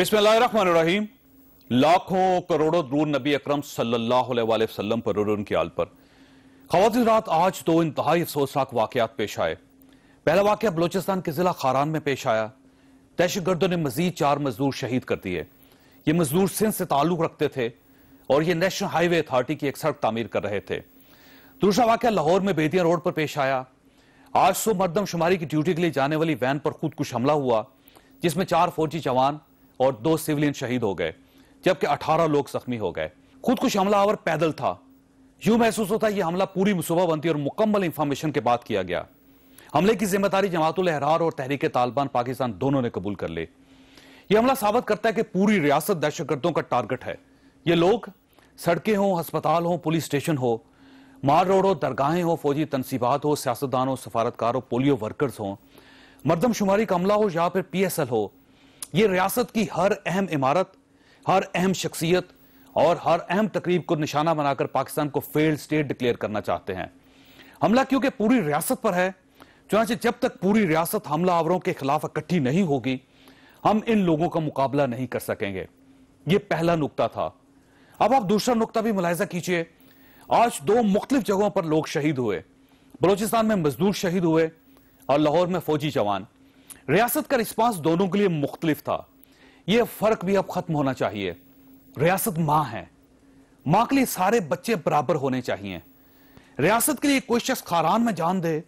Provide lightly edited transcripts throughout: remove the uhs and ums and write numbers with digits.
बिस्मिल्लाहिर्रहमानिर्रहीम। लाखों करोड़ों दूर नबी अकरम सल्लल्लाहु अलैहि वसल्लम पर और उनकी आल पर। ख़वातीन रात आज दो इंतहाई अफसोसनाक वाक़यात पेश आए। पहला वाक़या बलोचिस्तान के जिला खारान में पेश आया। दहशतगर्दों ने मजीद 4 मजदूर शहीद कर दिए। ये मजदूर सिंध से ताल्लुक रखते थे और ये नेशनल हाईवे अथॉरिटी की एक सड़क तामीर कर रहे थे। दूसरा वाक़या लाहौर में बेदिया रोड पर पेश आया। आज सुबह मरदमशुमारी की ड्यूटी के लिए जाने वाली वैन पर खुदकुश हमला हुआ, जिसमें 4 फौजी जवान और 2 सिविलियन शहीद हो गए, जबकि 18 लोग जख्मी हो गए। खुदकुश हमलावर पैदल था। यूं महसूस होता है यह हमला पूरी मुसूबाबंदी और मुकम्मल इंफॉर्मेशन के बाद किया गया। हमले की जिम्मेदारी जमातुल अहरार और तहरीक तालिबान पाकिस्तान दोनों ने कबूल कर ली। यह हमला साबित करता है कि पूरी रियासत दहशतगर्दों का टारगेट है। ये लोग सड़कें हों, अस्पताल हों, पुलिस स्टेशन हो, माल रोड हो, दरगाहें हो, फौजी तनसीबात हो, सियासतदान हो, सफारतकार हो, पोलियो वर्कर्स हों, मरदमशुमारी का अमला हो या फिर PSL हो, ये रियासत की हर अहम इमारत, हर अहम शख्सियत और हर अहम तकरीब को निशाना बनाकर पाकिस्तान को फेल्ड स्टेट डिक्लेयर करना चाहते हैं। हमला क्योंकि पूरी रियासत पर है, चुनांचे जब तक पूरी रियासत हमला आवरों के खिलाफ इकट्ठी नहीं होगी, हम इन लोगों का मुकाबला नहीं कर सकेंगे। यह पहला नुक्ता था। अब आप दूसरा नुक्ता भी मुलाहिजा कीजिए। आज 2 मुख्तलिफ जगहों पर लोग शहीद हुए। बलोचिस्तान में मजदूर शहीद हुए और लाहौर में फौजी जवान। रियासत का रिस्पांस दोनों के लिए मुख्तलिफ था। यह फर्क भी अब खत्म होना चाहिए। रियासत मां है, मां के लिए सारे बच्चे बराबर होने चाहिए। रियासत के लिए कोई शख्स खारान में जान दे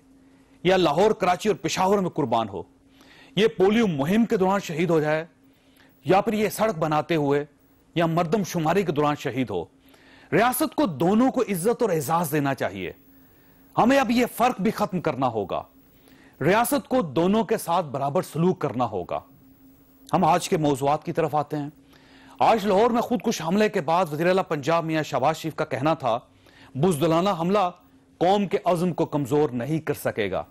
या लाहौर, कराची और पेशावर में कुर्बान हो, यह पोलियो मुहिम के दौरान शहीद हो जाए या फिर यह सड़क बनाते हुए या मरदमशुमारी के दौरान शहीद हो, रियासत को दोनों को इज्जत और एजाज देना चाहिए। हमें अब यह फर्क भी खत्म करना होगा। रियासत को दोनों के साथ बराबर सलूक करना होगा। हम आज के मौज़ूआत की तरफ आते हैं। आज लाहौर में खुदकुश हमले के बाद वज़ीर आला पंजाब मियां शहबाज शरीफ का कहना था, बुज़दिलाना हमला कौम के अज़्म को कमजोर नहीं कर सकेगा।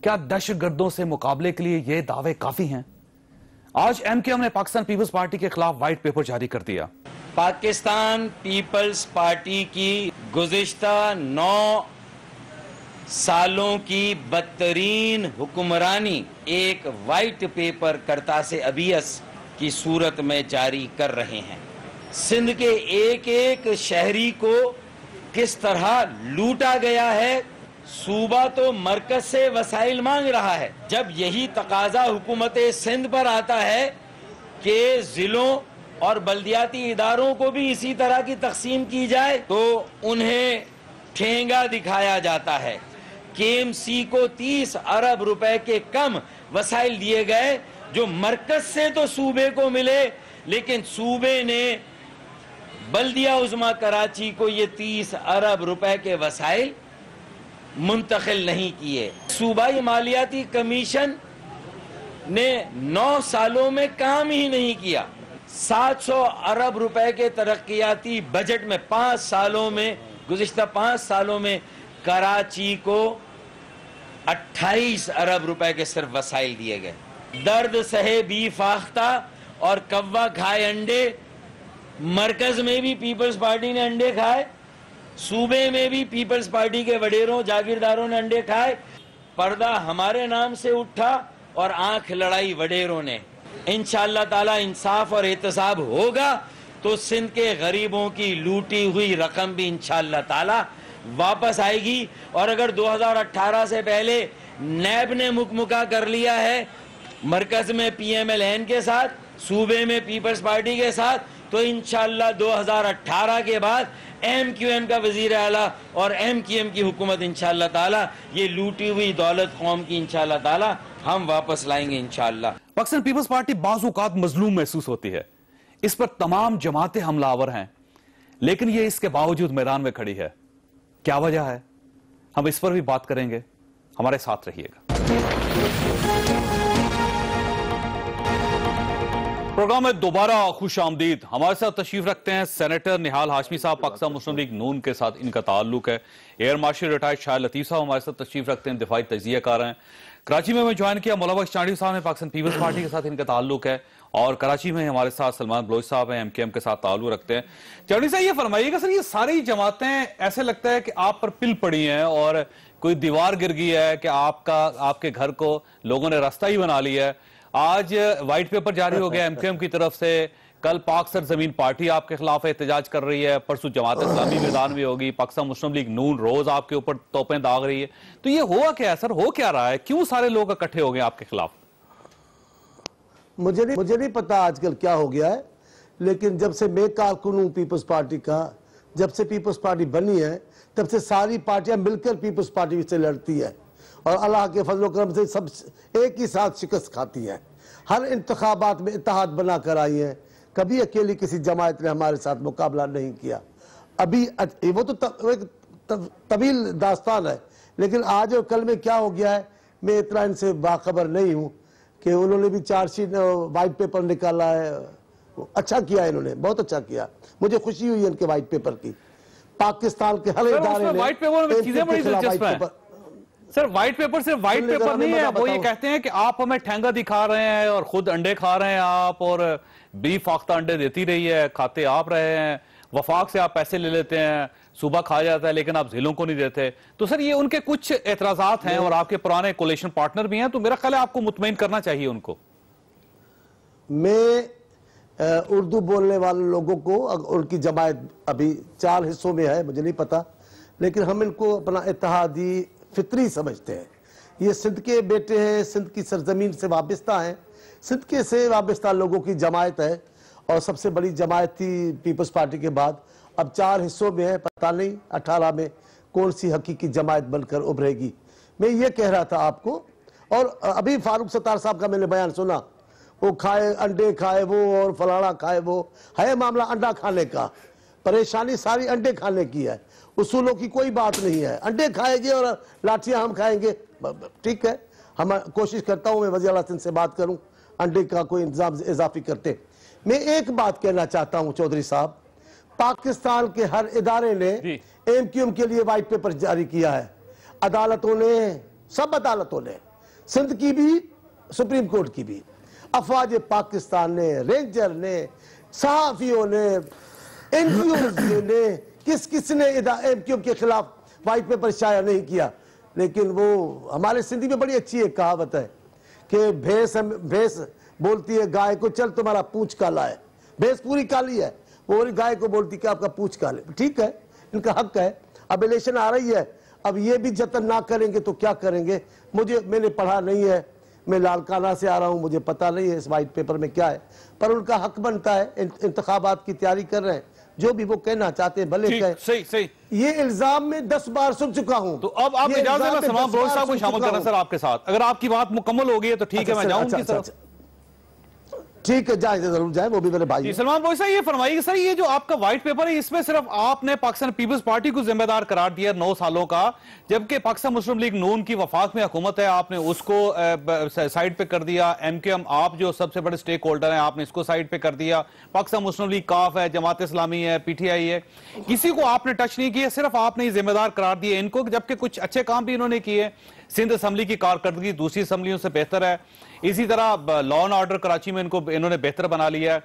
क्या दहशतगर्दों से मुकाबले के लिए यह दावे काफी हैं? आज MKM ने पाकिस्तान पीपल्स पार्टी के खिलाफ व्हाइट पेपर जारी कर दिया। पाकिस्तान पीपल्स पार्टी की गुज़िश्ता 9 सालों की बदतरीन हुक्मरानी एक वाइट पेपर करतासे अबियस की सूरत में जारी कर रहे हैं। सिंध के एक एक शहरी को किस तरह लूटा गया है। सूबा तो मरकज से वसाइल मांग रहा है। जब यही तकाजा हुकूमत सिंध पर आता है कि जिलों और बल्दियाती इदारों को भी इसी तरह की तकसीम की जाए, तो उन्हें ठेंगा दिखाया जाता है। KMC को 30 अरब रुपए के कम वसाइल दिए गए, जो मरकज से तो सूबे को मिले, लेकिन सूबे ने बल्दिया उज़्मा कराची को ये 30 अरब रुपए के वसाइल मुंतकिल नहीं किए। सूबाई मालियाती कमीशन ने 9 सालों में काम ही नहीं किया। 700 अरब रुपए के तरक्कियाती बजट में 5 सालों में, गुज़िश्ता 5 सालों में कराची को 28 अरब रुपए के सिर्फ वसाइल दिए गए। दर्द सहे बी फाख्ता और कव्वा खाए अंडे। मरकज में भी पीपल्स पार्टी ने अंडे खाए, सूबे में भी पीपल्स पार्टी के वडेरों जागीरदारों ने अंडे खाए। पर्दा हमारे नाम से उठा और आंख लड़ाई वडेरों ने। इंशाअल्लाह ताला इंसाफ और एहतसाब होगा तो सिंध के गरीबों की लूटी हुई रकम भी इंशाअल्लाह ताला वापस आएगी। और अगर 2018 से पहले नैब ने मुकमुका कर लिया है मरकज में PMLN के साथ, सूबे में पीपल्स पार्टी के साथ, तो इंशाअल्लाह 2018 के बाद MQM का वजीर आला और MKM की हुकूमत इंशाअल्लाह ताला ये लूटी हुई दौलत कौम की इंशाअल्लाह ताला हम वापस लाएंगे इंशाअल्लाह। पाकिस्तान पीपल्स पार्टी बाज़ औक़ात मजलूम महसूस होती है। इस पर तमाम जमातें हमलावर हैं, लेकिन ये इसके बावजूद मैदान में खड़ी है। क्या वजह है? हम इस पर भी बात करेंगे। हमारे साथ रहिएगा। प्रोग्राम में दोबारा खुश आमदीद। हमारे साथ तशरीफ रखते हैं सेनेटर निहाल हाशमी साहब, पाकिस्तान मुस्लिम लीग नून के साथ इनका ताल्लुक है। Air marshal retired Shah Latif साहब हमारे साथ तशरीफ रखते हैं, दिफाई तजियाकार हैं। कराची में ज्वाइन किया मौलाना चांडी साहब ने, पाकिस्तान पीपल्स पार्टी के साथ इनका ताल्लुक है। और कराची में हमारे साथ सलमान बलोच साहब हैं, MKM के साथ ताल्लुक रखते हैं। चांडी साहब ये फरमाइएगा सर, ये सारी जमातें ऐसे लगता है कि आप पर पिल पड़ी हैं और कोई दीवार गिर गई है कि आपके घर को लोगों ने रास्ता ही बना लिया है। आज व्हाइट पेपर जारी हो गया एमकेएम की तरफ से, कल पाक सरजमीन पार्टी आपके खिलाफ एहतजाज कर रही है, परसों जमात इस्लामी मैदान में होगी, पाकिस्तान मुस्लिम लीग नून रोज आपके ऊपर तोपें दाग रही है। तो ये हुआ क्या है सर, हो क्या रहा है, क्यों सारे लोग इकट्ठे हो गए आपके खिलाफ? मुझे नहीं पता आजकल क्या हो गया है, लेकिन जब से मैं कारकुन हूं पीपल्स पार्टी का, जब से पीपल्स पार्टी बनी है तब से सारी पार्टियां मिलकर पीपल्स पार्टी से लड़ती है और अल्लाह के फजल करम से सब एक ही साथ शिकस्त खाती है। हर इंतखाबात में इत्तेहाद बना कर आई है, कभी अकेली किसी जमात ने हमारे साथ मुकाबला नहीं किया। अभी वो तो तवील दास्तान है, लेकिन आज और कल में क्या हो गया है मैं इतना इनसे बाखबर नहीं हूँ कि उन्होंने भी चार्जशीट वाइट पेपर निकाला है। अच्छा किया इन्होंने, बहुत अच्छा किया, मुझे खुशी हुई इनके वाइट पेपर की। पाकिस्तान के हर इदारे ने वाइट पेपर में चीजें बड़ी दिलचस्प हैं सर। व्हाइट पेपर सिर्फ व्हाइट पेपर नहीं है, वो ये कहते हैं कि आप हमें ठेंगा दिखा रहे हैं और खुद अंडे खा रहे हैं आप, और बीफ फाख्ता अंडे देती रही है, खाते आप रहे हैं, वफाक से आप पैसे ले लेते हैं, सूबा खा जाता है लेकिन आप जिलों को नहीं देते। तो सर ये उनके कुछ एतराजात हैं और आपके पुराने कोलिशन पार्टनर भी हैं, तो मेरा ख्याल है आपको मुतमईन करना चाहिए उनको। मैं उर्दू बोलने वाले लोगों को, उनकी जमायत अभी 4 हिस्सों में है, मुझे नहीं पता, लेकिन हम इनको अपना इत्तेहादी फितरी समझते हैं। ये सिंध के बेटे हैं, सिंध की सरजमीन से वाबस्ता हैं, सिंध के से वाबस्ता लोगों की जमायत है और सबसे बड़ी जमायत थी पीपल्स पार्टी के बाद। अब 4 हिस्सों में है, पता नहीं 18 में कौन सी हकीकी जमायत बनकर उभरेगी। मैं ये कह रहा था आपको, और अभी फारूक सत्तार साहब का मैंने बयान सुना, वो खाए अंडे खाए वो और फलाना खाए वो, है मामला अंडा खाने का, परेशानी सारी अंडे खाने की है, उसूलों की कोई बात नहीं है। अंडे खाएंगे और लाठियां हम खाएंगे, ठीक है, हम कोशिश करता हूं मैं वज़ीर आला सिंध से बात करूं, अंडे का कोई इंतजाम इजाफी करते। मैं एक बात कहना चाहता हूं चौधरी साहब, पाकिस्तान के हर इदारे ने एमक्यूएम के लिए व्हाइट पेपर जारी किया है, अदालतों ने, सब अदालतों ने, सिंध की भी, सुप्रीम कोर्ट की भी, अफवाज पाकिस्तान ने, रेंजर ने, सहाफियों ने, एनजीओ ने, किसने एमक्यूएम के खिलाफ व्हाइट पेपर शाया नहीं किया। लेकिन वो हमारे सिंधी में बड़ी अच्छी एक कहावत है कि भैंस बोलती है गाय को चल तुम्हारा पूंछ काला है, भैंस पूरी काली है, वो गाय को बोलती कि आपका पूंछ काले। ठीक है, इनका हक है। अब इलेक्शन आ रही है, अब ये भी जतन ना करेंगे तो क्या करेंगे। मैंने पढ़ा नहीं है, मैं लालकाना से आ रहा हूं, मुझे पता नहीं है इस वाइट पेपर में क्या है, पर उनका हक बनता है, इंतखाबात की तैयारी कर रहे हैं, जो भी वो कहना चाहते हैं भले कहें। सही। ये इल्जाम में 10 बार सुन चुका हूं। तो अब आप इजाजत दें, मैं सलमान बलोच साहब को शामिल करना सर आपके साथ, अगर आपकी बात मुकम्मल हो गई है तो ठीक है, मैं जाऊंगी। ठीक है, जाए जरूर जाए, वो भी मेरे भाई। सलमान बलोच साहब ये फरमाइए सर, ये जो आपका व्हाइट पेपर है इसमें सिर्फ आपने पाकिस्तान पीपल्स पार्टी को जिम्मेदार करार दिया 9 सालों का, जबकि पाकिस्तान मुस्लिम लीग नून की वफाक में हुकूमत है, आपने उसको साइड पे कर दिया, एमकेएम आप जो सबसे बड़े स्टेक होल्डर हैं आपने इसको साइड पे कर दिया, पाकिस्तान मुस्लिम लीग काफ है, जमात इस्लामी है, पीटीआई है, किसी को आपने टच नहीं किया, सिर्फ आपने जिम्मेदार करार दिए इनको, जबकि कुछ अच्छे काम भी इन्होंने किए। सिंध असम्बली की कारकर्दगी दूसरी असम्बलियों से बेहतर है, इसी तरह लॉ एंड ऑर्डर कराची में इन्होंने बेहतर बना लिया है।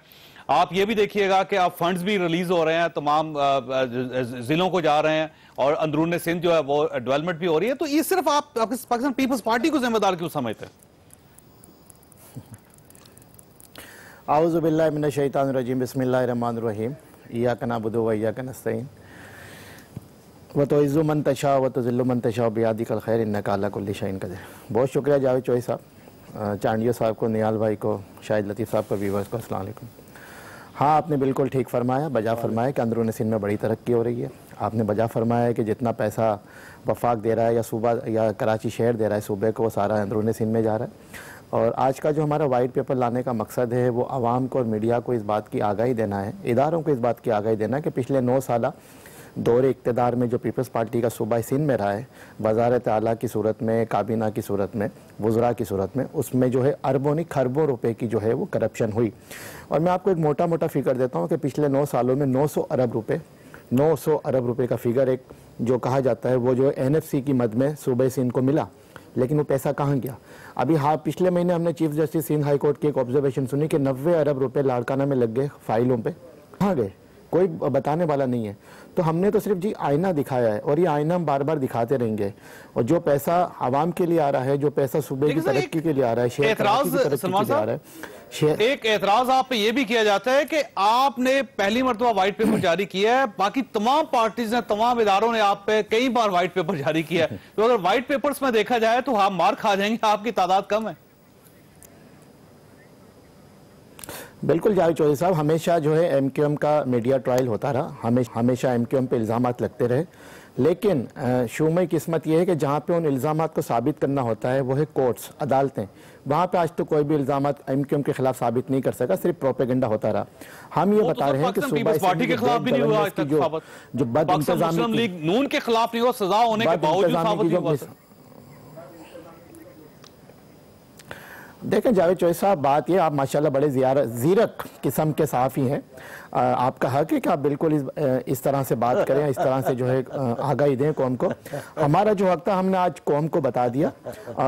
आप ये भी देखिएगा कि अब फंड्स भी रिलीज हो रहे हैं, तमाम जिलों को जा रहे हैं और अंदरून सिंध जो है वो डेवलपमेंट भी हो रही है। तो ये सिर्फ आप पाकिस्तान पीपल्स पार्टी को जिम्मेदार क्यों समझते हैं? आऊज़ु बिल्लाहि मिनश शैतानिर रजीम, बिस्मिल्लाहिर रहमानिर रहीम, इय्याका नअबुदु व इय्याका नस्तईन, व तुइज़्ज़ु मन तशा व तुज़िल्लु मन तशा बियदिकल खैर इन्नका अला कुल्लि शैइन क़दीर। बहुत शुक्रिया जावेद चौधरी साहब, चांडियो साहब को, नियाल भाई को, शाहिद लतीफ़ साहब को, व्यूअर्स को अस्सलाम वालेकुम। हाँ, आपने बिल्कुल ठीक फरमाया, बजा फरमाया कि अंदरून सिंध में बड़ी तरक्की हो रही है। आपने बजा फरमाया कि जितना पैसा वफाक दे रहा है या सूबा या कराची शहर दे रहा है सूबे को, वो सारा अंदरून सिंध में जा रहा है। और आज का जो हमारा वाइट पेपर लाने का मकसद है वो आवाम को और मीडिया को इस बात की आगाही देना है, इदारों को इस बात की आगाही देना है कि पिछले 9 साल दौरे इक़्तिदार में जो पीपल्स पार्टी का सूबा सिंध में रहा है, वज़ारत आला की सूरत में, काबीना की सूरत में, वज़रा की सूरत में, उसमें जो है अरबों नहीं खरबों रुपए की जो है वो करप्शन हुई। और मैं आपको एक मोटा मोटा फिगर देता हूँ कि पिछले 9 सालों में 900 अरब रुपए का फिगर एक जो कहा जाता है वो जो NFC की मद में सूबे सिंध को मिला, लेकिन वो पैसा कहाँ गया? अभी हाँ, पिछले महीने हमने chief justice Sindh high court की एक ऑब्जर्वेशन सुनी कि 90 अरब रुपए लाड़काना में लग गए फाइलों पे, कहाँ गए? कोई बताने वाला नहीं है। तो हमने तो सिर्फ जी आईना दिखाया है और ये आईना हम बार बार दिखाते रहेंगे। और जो पैसा आवाम के लिए आ रहा है, जो पैसा सूबे की तरक्की के लिए आ रहा है, शेयर एतराज सलमान साहब, एक एतराज आप पे ये भी किया जाता है कि आपने पहली मरतबा व्हाइट पेपर जारी किया है, बाकी तमाम पार्टीज ने, तमाम इदारों ने आप पे कई बार व्हाइट पेपर जारी किया है। तो अगर व्हाइट पेपर्स में देखा जाए तो आप मार खा जाएंगे, आपकी तादाद कम है। बिल्कुल जावेद चौधरी साहब, हमेशा जो है एमक्यूएम का मीडिया ट्रायल होता रहा, हमेशा एमक्यूएम पे इल्जामात लगते रहे। लेकिन शुमाई किस्मत यह है कि जहाँ पे उन इल्जामात को साबित करना होता है वो है कोर्ट्स, अदालतें। वहाँ पे आज तो कोई भी इल्जामात एमक्यूएम के खिलाफ साबित नहीं कर सका, सिर्फ प्रोपेगेंडा होता रहा। हम ये बता रहे हैं कि पीपल्स पार्टी के खिलाफ भी नहीं हुआ, जो बद इंतजामी, मुस्लिम लीग नून के खिलाफ नहीं हुआ, सजा होने के बावजूद। देखें जावेद चौधरी साहब, बात ये, आप माशाल्लाह बड़े ज़ीरक किस्म के सहाफ़ी हैं। आपका हक है कि आप बिल्कुल इस तरह से बात करें, इस तरह से जो है आगाही दें कौम को। हमारा जो हक था हमने आज कौम को बता दिया,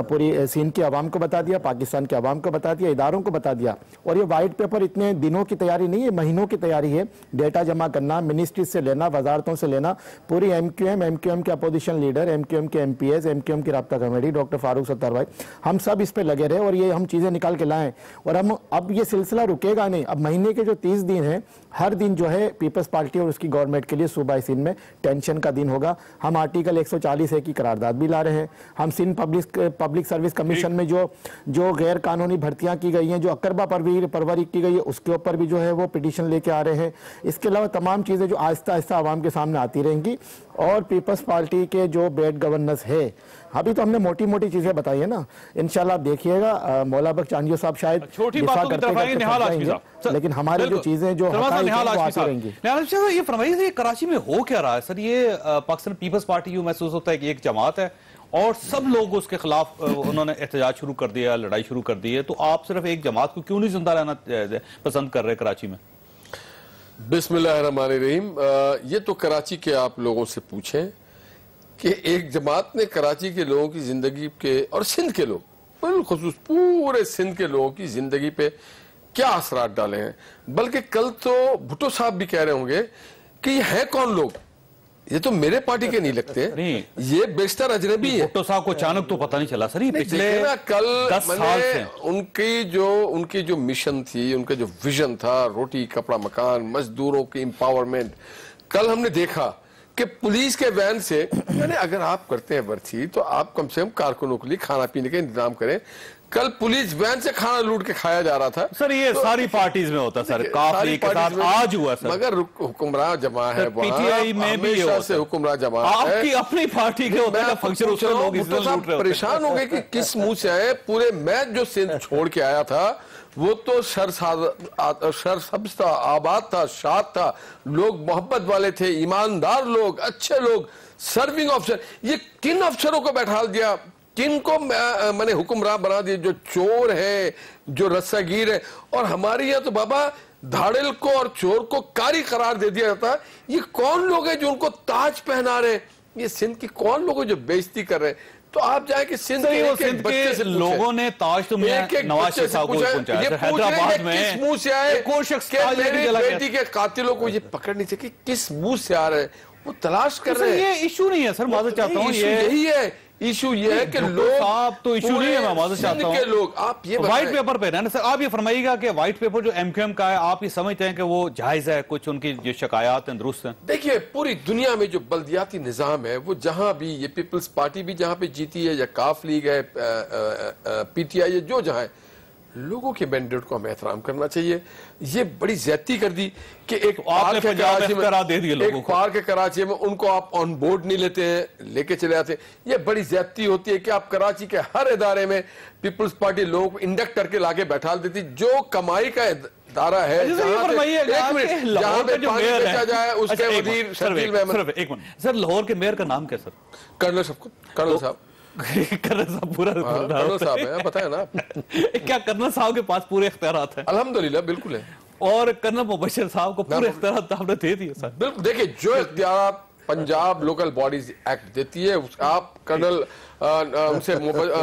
पूरी सिंध की आवाम को बता दिया, पाकिस्तान की आवाम को बता दिया, इदारों को बता दिया। और ये वाइट पेपर इतने दिनों की तैयारी नहीं है, महीनों की तैयारी है। डेटा जमा करना, मिनिस्ट्री से लेना, वजारतों से लेना, पूरी एमक्यूएम के अपोजिशन लीडर, एमक्यूएम के एमपीएस, एमक्यूएम की राब्ता कमेटी, डॉक्टर फारूक सत्तार भाई, हम सब इस पर लगे रहे और ये हम चीज़ें निकाल के लाएं। और हम अब ये सिलसिला रुकेगा नहीं। अब महीने के जो 30 दिन हैं, हर दिन जो है पीपल्स पार्टी और उसकी गवर्नमेंट के लिए सूबा सिंध में टेंशन का दिन होगा। हम आर्टिकल 140A की करारदाद भी ला रहे हैं। हम सिंध पब्लिक सर्विस कमीशन में जो गैर कानूनी भर्तियां की गई हैं, जो अकरबा परवरी की गई है, उसके ऊपर भी जो है वो पिटीशन लेके आ रहे हैं। इसके अलावा तमाम चीज़ें जो आहिस्ता आहिस्ता आवाम के सामने आती रहेंगी। और पीपल्स पार्टी के जो बैड गवर्नेंस है, अभी तो हमने मोटी मोटी चीजें बताई है ना, इंशाल्लाह आप देखिएगा मौला बख्श चांदियो साहब शायद छोटी बातों की तरफ आएंगे, लेकिन हमारी जो चीजें जो रहेंगी। ये फरमाइए, कराची में हो क्या रहा है सर? ये पाकिस्तान पीपल्स पार्टी यूं महसूस होता है कि एक जमात है और सब लोग उसके खिलाफ उन्होंने एहतजाज शुरू कर दिया, लड़ाई शुरू कर दी है। तो आप सिर्फ एक जमात को क्यों नहीं जिंदा रहना पसंद कर रहे कराची में? बिस्मिल्लाहिर्रहमानिर्रहीम। ये तो कराची के आप लोगों से पूछें कि एक जमात ने कराची के लोगों की जिंदगी के और सिंध के लोग, बिलखुसूस पूरे सिंध के लोगों की जिंदगी पे क्या असरात डाले हैं। बल्कि कल तो भुट्टो साहब भी कह रहे होंगे कि ये है कौन लोग, ये तो मेरे पार्टी के नहीं लगते, ये बेशतर अजनबी है। भुट्टो साहब को अचानक तो पता नहीं चला सर, पिछले कल 10 साल से उनकी जो मिशन थी, उनका जो विजन था, रोटी कपड़ा मकान, मजदूरों की एम्पावरमेंट, कल हमने देखा कि पुलिस के वैन से, यानी अगर आप करते हैं भर्ती तो आप कम से कम कारकुनों के लिए खाना पीने का इंतजाम करें। कल पुलिस वैन से खाना लूट के खाया जा रहा था सर। ये तो सारी पार्टीज में होता सर, काफी के साथ आज हुआ सर, मगर हुक्मरान जमा है, पीटीआई में भी से हुक्मरान जमा है। आपकी अपनी पार्टी के होता है फंक्शन, उसमें लोग इस लूट रहे, परेशान हो गए कि किस मुंह से आए। पूरे मैं जो सिंध छोड़ के आया था वो तो सरसब्ज था, आबाद था, शाद था, लोग मोहब्बत वाले थे, ईमानदार लोग, अच्छे लोग, सर्विंग अफसर। ये किन अफसरों को बैठा दिया, किन को मैंने हुक्मरान बना दिया, जो चोर है, जो रस्सागीर है। और हमारे यहाँ तो बाबा धाड़िल को और चोर को कारी करार दे दिया जाता है। ये कौन लोग हैं जो उनको ताज पहना रहे हैं? ये सिंध की कौन लोग हैं जो बेइज्जती कर रहे हैं? तो आप जाए कि सिंध के लोगों ने ताज तो नवाज शरीफ साहब को पहुंचाया, हैदराबाद में किस मुंह से आए, कोई शख्स मेरी बेटी के कातिलों को ये पकड़ नहीं सके, किस मुंह से आ रहे हैं, वो तलाश कर रहे हैं। ये इशू नहीं है सर, माजूद चाहता हूँ, यही है इशू, ये है कि लोग, आप तो इशू नहीं है, मैं माजूद चाहता हूँ, लोग आप ये व्हाइट पेपर पे ना सर, आप ये फरमाइएगा कि व्हाइट पेपर जो एमक्यूएम का है, आप ये समझते हैं कि वो जायज है, कुछ उनकी जो शिकायत हैं दुरुस्त हैं? देखिए, पूरी दुनिया में जो बल्दियाती निजाम है, वो जहां भी, ये पीपल्स पार्टी भी जहां पे जीती है, या काफ लीग है, पीटीआई है, जो जहां है, लोगों के मैंडेट को हमें एहतराम करना चाहिए। ये बड़ी ज्यादती कर दी कि एक पार्क है कराची में उनको आप ऑन बोर्ड नहीं लेते हैं, लेके चले आते हैं। ये बड़ी ज्यादती होती है कि आप कराची के हर इदारे में पीपल्स पार्टी लोगों को इंडक्ट करके लाके बैठा देती, जो कमाई का दारा है, जहां पे पानी बेचा जाए उसके वजीर शर्जील मेमन। एक मिनट सर, लाहौर के मेयर का नाम क्या सर? कर्नल साहब कर्नल साहब पूरा कर्नल साहब है, बताया ना क्या कर्नल साहब के पास पूरे इख्तियारात हैं? अल्हम्दुलिल्लाह बिल्कुल है। और कर्नल मुबश्शिर साहब को पूरे इख्तियारात आपने दे दिए सर? बिल्कुल। देखिए, जो इख्तियारात पंजाब लोकल बॉडीज एक्ट देती है। आप कर्नल उनसे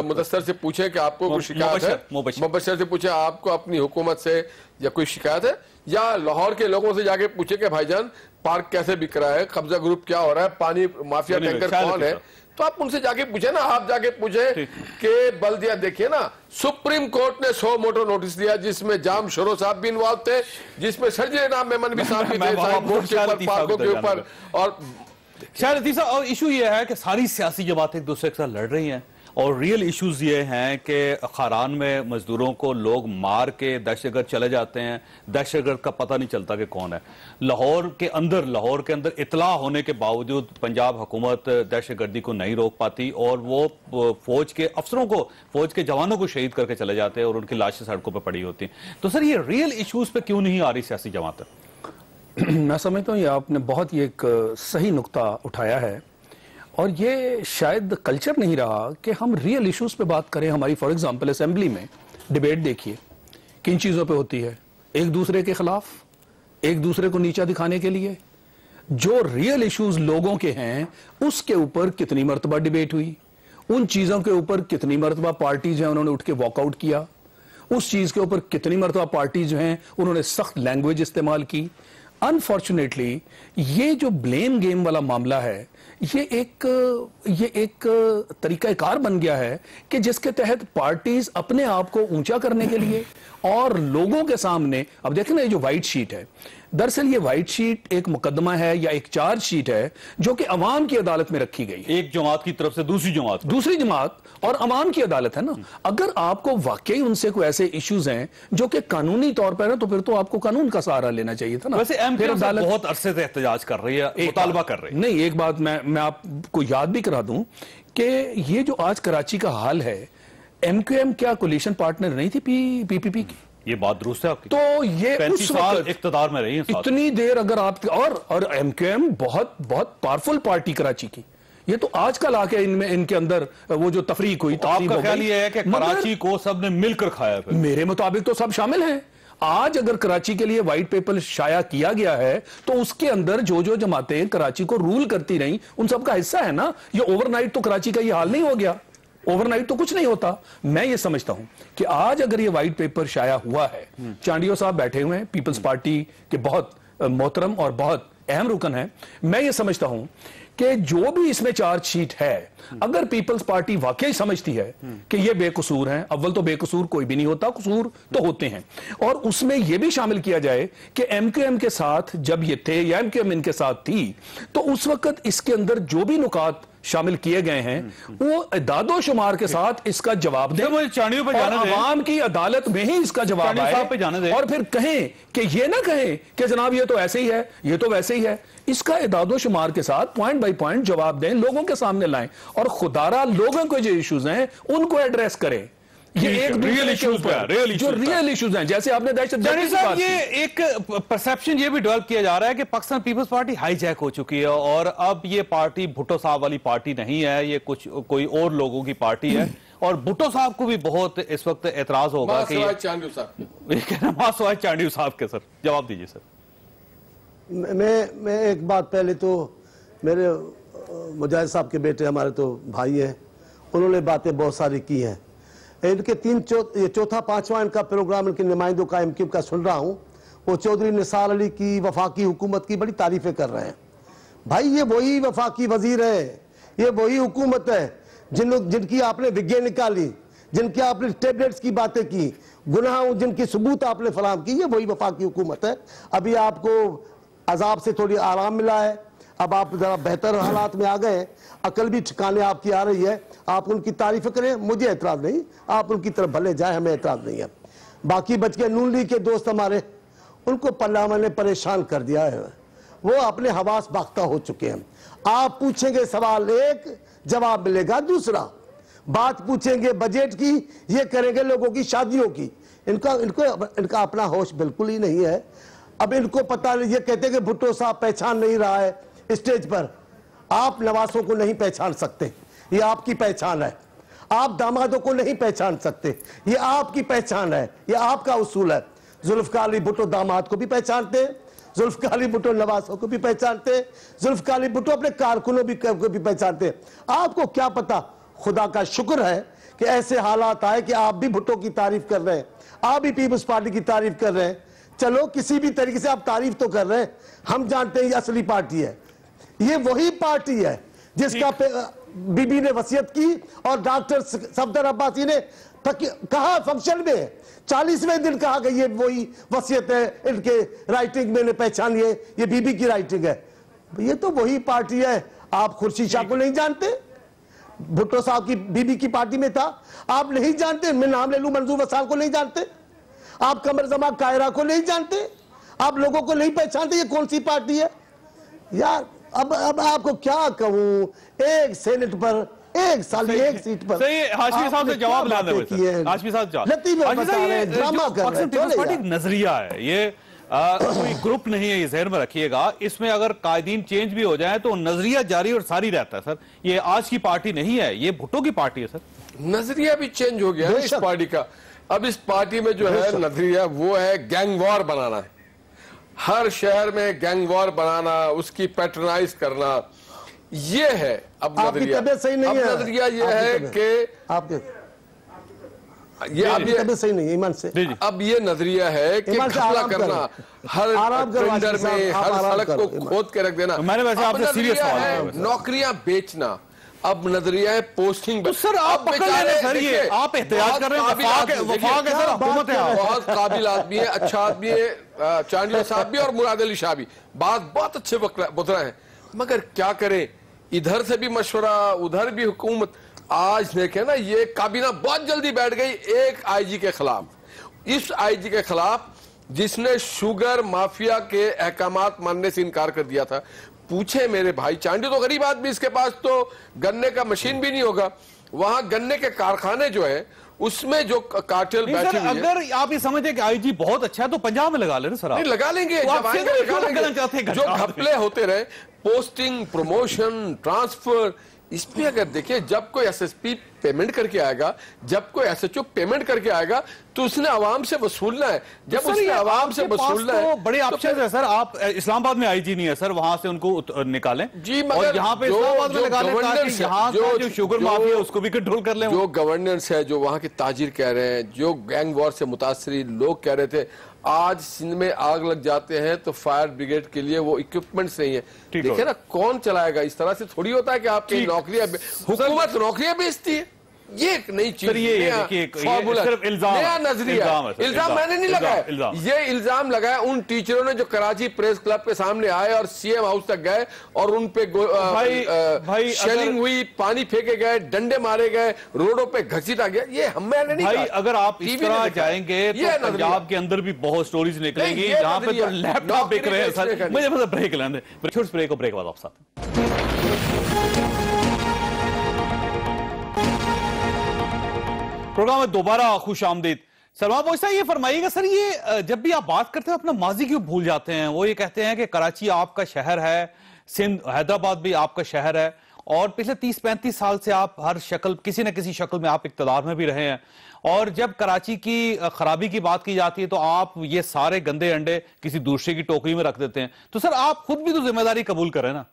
मुदस्सर से पूछें कि आपको कोई शिकायत है, मुबशर से पूछें आपको अपनी हुकूमत से या कोई शिकायत है, या लाहौर के लोगों से जाके पूछे कि भाईजान पार्क कैसे बिक रहा है, कब्जा ग्रुप क्या हो रहा है, पानी माफिया टैंकर कौन है, तो आप उनसे जाके पूछे ना। आप जाके पूछे कि बल्दिया, देखिए ना सुप्रीम कोर्ट ने 100 मोटर नोटिस दिया जिसमें जाम शोरो साहब भी इन्वॉल्व थे, जिसमें सर्जिल नाम मेमन भी साहब भी थे, बोर्ड के ऊपर, पार्कों के ऊपर। और शायद लतीफ साहब, और इशू ये है कि सारी सियासी जमातें एक दूसरे के साथ लड़ रही हैं, और रियल इश्यूज ये हैं कि खारान में मजदूरों को लोग मार के दहशतगर्द चले जाते हैं, दहशतगर्द का पता नहीं चलता कि कौन है। लाहौर के अंदर इतला होने के बावजूद पंजाब हुकूमत दहशतगर्दी को नहीं रोक पाती, और वो फौज के अफसरों को, फौज के जवानों को शहीद करके चले जाते हैं और उनकी लाशें सड़कों पर पड़ी होती हैं। तो सर, ये रियल इश्यूज पे क्यों नहीं आ रही सियासी जमात? मैं समझता हूँ ये आपने बहुत ही एक सही नुक्ता उठाया है, और ये शायद कल्चर नहीं रहा कि हम रियल इश्यूज पे बात करें। हमारी फॉर एग्जांपल असेंबली में डिबेट देखिए किन चीज़ों पे होती है, एक दूसरे के खिलाफ, एक दूसरे को नीचा दिखाने के लिए। जो रियल इश्यूज लोगों के हैं उसके ऊपर कितनी मरतबा डिबेट हुई, उन चीज़ों के ऊपर कितनी मरतबा पार्टीज हैं उन्होंने उठ के वॉकआउट किया, उस चीज़ के ऊपर कितनी मरतबा पार्टीज जो हैं उन्होंने सख्त लैंग्वेज इस्तेमाल की। अनफॉर्चुनेटली ये जो ब्लेम गेम वाला मामला है, ये एक तरीकाकार बन गया है कि जिसके तहत पार्टीज अपने आप को ऊंचा करने के लिए और लोगों के सामने, अब देखें ना ये जो व्हाइट शीट है, दरअसल ये व्हाइट शीट एक मुकदमा है या एक चार्ज शीट है जो कि अवाम की अदालत में रखी गई, एक जमात की तरफ से दूसरी जमात और अवाम की अदालत है ना। अगर आपको वाकई उनसे कोई ऐसे इश्यूज हैं जो कि कानूनी तौर पर है, तो फिर तो आपको कानून का सहारा लेना चाहिए था ना। वैसे फिर अदालत बहुत अरसे से एहतजाज कर रही है, मुतालबा कर रही है। नहीं, एक बात मैं आपको याद भी करा दूं कि ये जो आज कराची का हाल है, एमक्यूएम क्या कोलिशन पार्टनर नहीं थी पीपीपी की? ये बात दुरुस्त है आपकी। तो ये 35 साल इख्तिदार में रही है, इतनी देर अगर आप और एमक्यूएम बहुत पावरफुल पार्टी कराची की, ये तो आजकल आके इनके अंदर वो जो तफरीक हुई, आपका ख्याल ये है कि कराची को सबने मिलकर खाया? मेरे मुताबिक तो सब शामिल हैं। आज अगर कराची के लिए व्हाइट पेपर शाया किया गया है तो उसके अंदर जो जमातें कराची को रूल करती रही उन सबका हिस्सा है ना। ये ओवरनाइट तो कराची का ये हाल नहीं हो गया, ओवरनाइट तो कुछ नहीं होता। मैं ये समझता हूं कि आज अगर ये व्हाइट पेपर शाया हुआ है, चांडियो साहब बैठे हुए हैं, पीपल्स पार्टी के बहुत मोहतरम और बहुत अहम रुकन है, मैं ये समझता हूं कि जो भी इसमें चार्जशीट है, अगर पीपल्स पार्टी वाकई समझती है कि ये बेकसूर हैं, अव्वल तो बेकसूर कोई भी नहीं होता, कसूर तो होते हैं, और उसमें यह भी शामिल किया जाए कि एमक्यूएम के साथ जब ये थे या एमक्यूएम इनके साथ थी, तो उस वक्त इसके अंदर जो भी नुकात शामिल किए गए हैं वो दादो शुमार के साथ इसका जवाब दें, और आवाम की अदालत में ही इसका जवाब आए, और फिर कहें कि ये ना कहें कि जनाब ये तो ऐसे ही है, ये तो वैसे ही है। इसका इदादो शुमार के साथ पॉइंट बाय पॉइंट जवाब दें, लोगों के सामने लाएं, और खुदारा लोगों को जो इश्यूज हैं उनको एड्रेस करें। ये एक रियल इश्यूज हैं, जैसे आपने दहशतगर्दी की बात की। ये एक परसेप्शन ये भी डेवलप किया जा रहा है कि पाकिस्तान पीपल्स पार्टी हाईजैक हो चुकी है, और अब ये पार्टी भुट्टो साहब वाली पार्टी नहीं है, ये कोई और लोगों की पार्टी है, और भुट्टो साहब को भी बहुत इस वक्त एतराज होगा कि चांडियो साहब के। सर जवाब दीजिए सर। मैं एक बात, पहले तो मेरे मुजाहिद साहब के बेटे हमारे तो भाई हैं, उन्होंने बातें बहुत सारी की हैं। इनके ये चौथा पांचवा इनका प्रोग्राम इनके नुमाइंदों का एमक्यू का सुन रहा हूँ, वो चौधरी निसार अली की वफाकी हुकूमत की बड़ी तारीफें कर रहे हैं। भाई ये वही वफाकी वजीर है, ये वही हुकूमत है जिनकी आपने विज्ञा निकाली, जिनकी आपने टेबलेट्स की बातें की, गुनाह जिनकी सबूत आपने फराहम की, ये वही वफाकी हुकूमत है। अभी आपको अजाब से थोड़ी आराम मिला है, अब आप जरा बेहतर हालात में आ गए, अकल भी ठिकाने आपकी आ रही है, आप उनकी तारीफ करें, मुझे एतराज नहीं, आप उनकी तरफ भले जाए, हमें एतराज नहीं है। बाकी बच के नून लीग के दोस्त हमारे, उनको पार्लियामेंट ने परेशान कर दिया है, वो अपने हवास बाख्ता हो चुके हैं। आप पूछेंगे सवाल एक, जवाब मिलेगा दूसरा, बात पूछेंगे बजट की, ये करेंगे लोगों की शादियों की। इनका अपना होश बिल्कुल ही नहीं है। अब इनको पता नहीं, ये कहते हैं कि भुट्टो साहब पहचान नहीं रहा है स्टेज पर। आप नवासों को नहीं पहचान सकते, ये आपकी पहचान है। आप दामादों को नहीं पहचान सकते, ये आपकी पहचान है, ये आपका उसूल है। जुल्फकार अली भुट्टो दामाद को भी पहचानते हैं, जुल्फिकार अली भुट्टो नवाजों को भी पहचानते हैं, जुल्फिकार अली भुट्टो अपने कारकुनों को भी पहचानते हैं। आपको क्या पता, खुदा का शुक्र है कि ऐसे हालात आए कि आप भी भुट्टो की तारीफ कर रहे हैं, आप भी पीपल्स पार्टी की तारीफ कर रहे हैं। चलो किसी भी तरीके से आप तारीफ तो कर रहे हैं, हम जानते हैं ये असली पार्टी है, ये वही पार्टी है जिसका बीबी ने वसीयत की और डॉक्टर सफदर अब्बासी ने कहा फंक्शन में 40वें दिन कहा कि ये वही वसीयत है, इनके राइटिंग मैंने पहचानी है, ये बीबी की राइटिंग है। ये तो वही पार्टी है। आप खुर्शीद शाह को नहीं जानते, भुट्टो साहब की बीबी की पार्टी में था, आप नहीं जानते। मैं नाम ले लूं, मंजूर वसाल को नहीं जानते, आप कमर जमा कायरा को नहीं जानते, आप लोगों को नहीं पहचानते। ये कौन सी पार्टी है यार? अब आपको क्या कहूं, एक सेनेट पर एक साल एक सीट पर सही। हाशमी साहब से जवाब लाने में, हाशमी साहब ड्रामा कर रहे हैं। नजरिया है ये, कोई ग्रुप नहीं है, ये जहन में रखिएगा। इसमें अगर कायदीन चेंज भी हो जाए तो नजरिया जारी और सारी रहता है सर। ये आज की पार्टी नहीं है, ये भुट्टो की पार्टी है सर। नजरिया भी चेंज हो गया है इस पार्टी का। अब इस पार्टी में जो है नजरिया वो है गैंग वॉर बनाना है, हर शहर में गैंग वॉर बनाना, उसकी पैट्रनाइज करना, ये है अब नजरिया। सही नहीं है। नजरिया ये है कि आपके ये तबियत सही नहीं है ईमान से। अब ये नजरिया है कि घपला करना, हर टेंडर में हर सड़क को खोद के रख देना। मैंने वैसे आपसे सीरियस सवाल है नौकरियां बेचना। अब नजरिया है पोस्टिंग। तो सर आप पकड़ लें सर, ये आप एहतियात कर रहे हैं, वफाक है सर, हुकूमत है। बहुत काबिल आदमी है, अच्छा आदमी है, चांडिया साहब भी और मुराद अली शाह भी बात बहुत अच्छे बुतरा है, मगर क्या करें, इधर से भी मशवरा उधर भी हुकूमत। आज देखे ना, ये काबीना बहुत जल्दी बैठ गई एक आईजी के खिलाफ, इस आईजी के खिलाफ जिसने शुगर माफिया के अहकामात मानने से इनकार कर दिया था। पूछे मेरे भाई, चांडी तो गरीब आदमी, इसके पास तो गन्ने का मशीन भी नहीं होगा, वहां गन्ने के कारखाने जो है उसमें जो कार्टेल बैठे हुए। अगर आप ये समझते कि आईजी बहुत अच्छा है तो पंजाब में लगा लेना सर। नहीं लगा लेंगे, जब आएंगे लगा लेंगे। जो घपले होते रहे, पोस्टिंग, प्रमोशन, ट्रांसफर, इसमें अगर देखिए जब कोई एसएसपी पेमेंट करके आएगा, जब कोई एसएचओ पेमेंट करके आएगा तो उसने आवाम से वसूलना है। जब उसने आवाम से वसूलना है, बड़े ऑप्शन है सर। आप इस्लामाबाद में आईजी नहीं है सर, वहां से उनको निकालें जी, और यहाँ पे इस्लामाबाद में लगा लें ताकि यहाँ जो शुगर माफिया उसको भी कंट्रोल कर लें। जो गवर्नेंस है, जो वहां के ताजिर कह रहे हैं, जो गैंग वॉर से मुतासरी लोग कह रहे थे, आज सिंध में आग लग जाते हैं तो फायर ब्रिगेड के लिए वो इक्विपमेंट्स नहीं है। देखिए ना, कौन चलाएगा? इस तरह से थोड़ी होता है कि आपकी नौकरियां, हुकूमत नौकरियां बेचती है। ये एक नई चीज, सिर्फ इल्जाम, नया नजरिया। इल्जाम मैंने नहीं लगाया, ये इल्जाम लगाया उन टीचरों ने जो कराची प्रेस क्लब के सामने आए और सीएम हाउस तक गए और उन पे शेलिंग हुई, पानी फेंके गए, डंडे मारे गए, रोडों पे घसीटा गया। ये मैंने नहीं कहा। अगर आप इस तरह जाएंगे तो पंजाब के अंदर भी बहुत स्टोरीज निकलेंगी जहां पे तो लैपटॉप बिक रहे हैं सर। मुझे मतलब ब्रेक लेने, ब्रेक बाद आप साथ। प्रोग्राम में दोबारा खुश आमदीद। सलमान पहुंचता ये फरमाइएगा सर, ये जब भी आप बात करते हैं अपना माजी क्यों भूल जाते हैं? वो ये कहते हैं कि कराची आपका शहर है, सिंध हैदराबाद भी आपका शहर है और पिछले 30-35 साल से आप हर शक्ल, किसी न किसी शक्ल में आप इक्तदार में भी रहे हैं, और जब कराची की खराबी की बात की जाती है तो आप ये सारे गंदे अंडे किसी दूसरे की टोकरी में रख देते हैं। तो सर आप खुद भी तो जिम्मेदारी कबूल करें ना।